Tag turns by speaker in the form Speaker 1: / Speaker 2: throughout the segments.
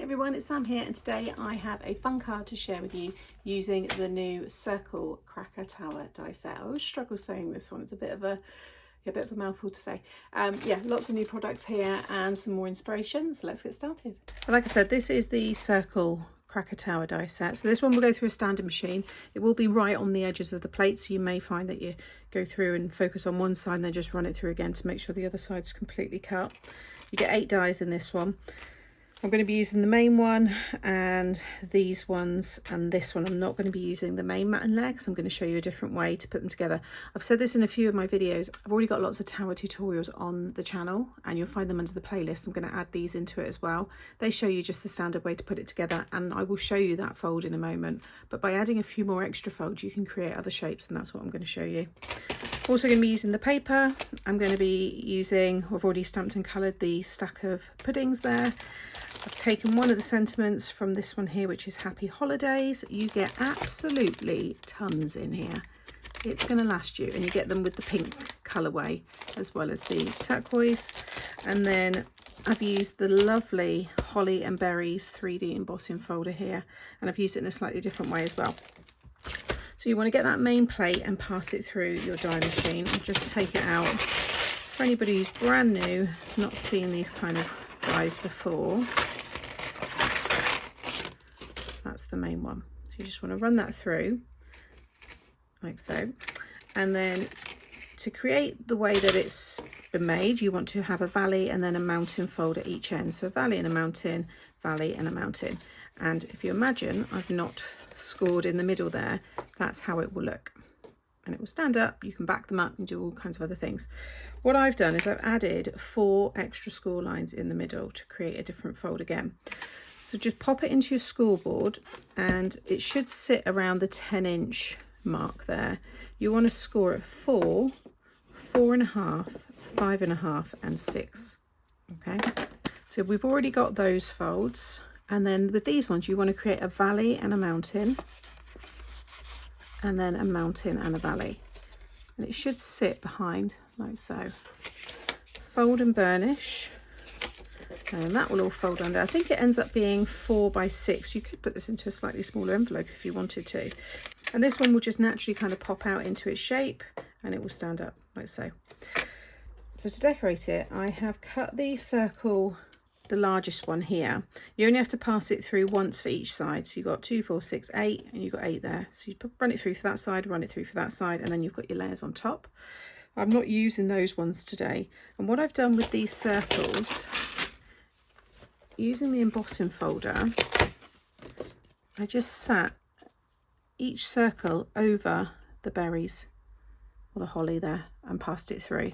Speaker 1: everyone, it's Sam here, and today I have a fun card to share with you using the new Circle Cracker Tower die set. I always struggle saying this one, it's a bit of a mouthful to say. Yeah, lots of new products here and some more inspiration, so let's get started. Like I said, this is the Circle Cracker Tower die set. So this one will go through a standard machine. It will be right on the edges of the plate, so you may find that you go through and focus on one side and then just run it through again to make sure the other side's completely cut. You get 8 dies in this one. I'm going to be using the main one and these ones, and this one I'm not going to be using the main mat and legs. I'm going to show you a different way to put them together. I've said this in a few of my videos. I've already got lots of tower tutorials on the channel and you'll find them under the playlist. I'm going to add these into it as well. They show you just the standard way to put it together, and I will show you that fold in a moment. But by adding a few more extra folds, you can create other shapes, and that's what I'm going to show you. Also going to be using the paper. I'm going to be using, I've already stamped and coloured the stack of puddings there. I've taken one of the sentiments from this one here, which is Happy Holidays. You get absolutely tons in here. It's going to last you, and you get them with the pink colourway as well as the turquoise. And then I've used the lovely Holly and Berries 3D embossing folder here, and I've used it in a slightly different way as well. So you want to get that main plate and pass it through your die machine and just take it out. For anybody who's brand new, has not seen these kind of dies before, that's the main one. So you just want to run that through like so, and then to create the way that it's been made, you want to have a valley and then a mountain fold at each end. So valley and a mountain, valley and a mountain. And if you imagine, I've not scored in the middle there, that's how it will look. And it will stand up, you can back them up and do all kinds of other things. What I've done is I've added 4 extra score lines in the middle to create a different fold again. So just pop it into your scoreboard, and it should sit around the 10-inch mark there. You want to score at 4, 4.5, 5.5 and 6. Okay, so we've already got those folds, and then with these ones you want to create a valley and a mountain, and then a mountain and a valley, and it should sit behind like so. Fold and burnish, and that will all fold under. I think it ends up being 4 by 6. You could put this into a slightly smaller envelope if you wanted to, and this one will just naturally kind of pop out into its shape and it will stand up like so. So to decorate it, I have cut the circle, the largest one here. You only have to pass it through once for each side. So you've got 2, 4, 6, 8, and you've got 8 there. So you run it through for that side, run it through for that side, and then you've got your layers on top. I'm not using those ones today. And what I've done with these circles, using the embossing folder, I just sat each circle over the berries or the holly there and passed it through.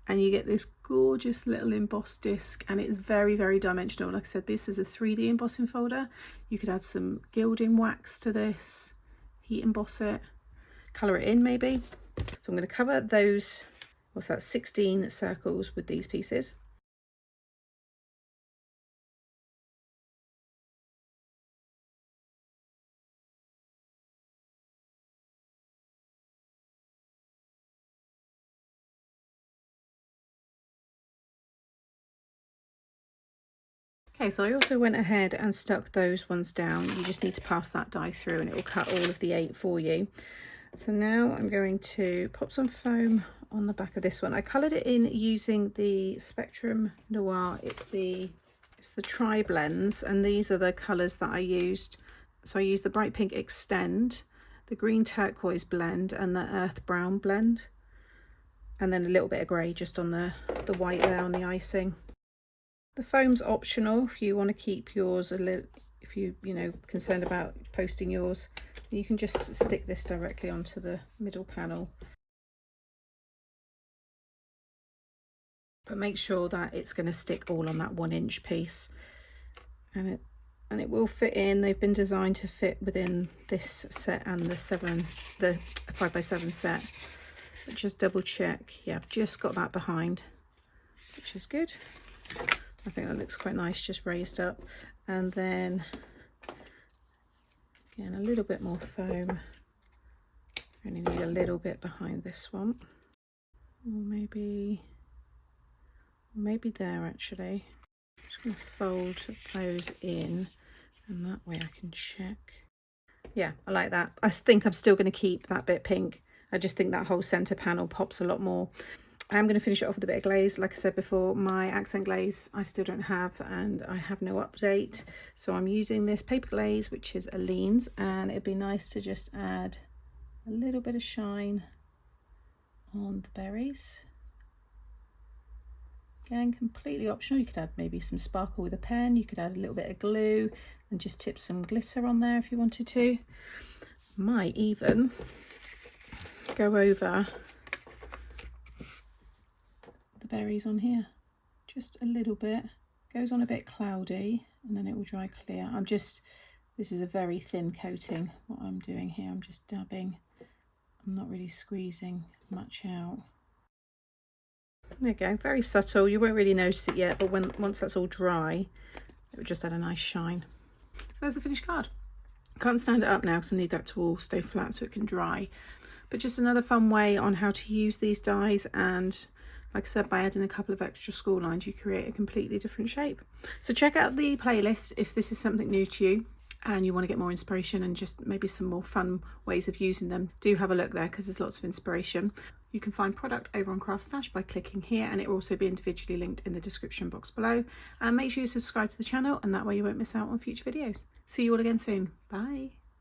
Speaker 1: And you get this gorgeous little embossed disc, and it's very, very dimensional. Like I said, this is a 3D embossing folder. You could add some gilding wax to this, heat emboss it, colour it in maybe. So I'm going to cover those, what's that, 16 circles with these pieces. Okay, so I also went ahead and stuck those ones down. You just need to pass that die through and it will cut all of the 8 for you. So now I'm going to pop some foam on the back of this one. I coloured it in using the Spectrum Noir. It's the Tri Blends, and these are the colours that I used. So I used the Bright Pink Extend, the Green Turquoise blend, and the Earth Brown blend. And then a little bit of grey just on the white there on the icing. The foam's optional if you want to keep yours a little, if you concerned about posting yours. You can just stick this directly onto the middle panel, but make sure that it's going to stick all on that 1-inch piece, and it will fit in. They've been designed to fit within this set and the 5x7 set. But just double check. Yeah, I've just got that behind, which is good. I think that looks quite nice, just raised up. And then again, a little bit more foam. Only need a little bit behind this one, or maybe there actually. Just going to fold those in, and that way I can check. Yeah, I like that. I think I'm still going to keep that bit pink. I just think that whole centre panel pops a lot more. I am going to finish it off with a bit of glaze. Like I said before, my accent glaze I still don't have, and I have no update. So I'm using this paper glaze, which is Aleene's, and it'd be nice to just add a little bit of shine on the berries. Again, completely optional. You could add maybe some sparkle with a pen. You could add a little bit of glue and just tip some glitter on there if you wanted to. Might even go over the berries on here, just a little bit. Goes on a bit cloudy and then it will dry clear. This is a very thin coating what I'm doing here. I'm just dabbing. I'm not really squeezing much out. There you go, very subtle. You won't really notice it yet, but once that's all dry, it will just add a nice shine. So there's the finished card. Can't stand it up now because I need that to all stay flat so it can dry. But just another fun way on how to use these dies, and like I said, by adding a couple of extra score lines, you create a completely different shape. So check out the playlist if this is something new to you and you want to get more inspiration and just maybe some more fun ways of using them. Do have a look there because there's lots of inspiration. You can find product over on Craft Stash by clicking here, and it will also be individually linked in the description box below. And make sure you subscribe to the channel, and that way you won't miss out on future videos. See you all again soon. Bye.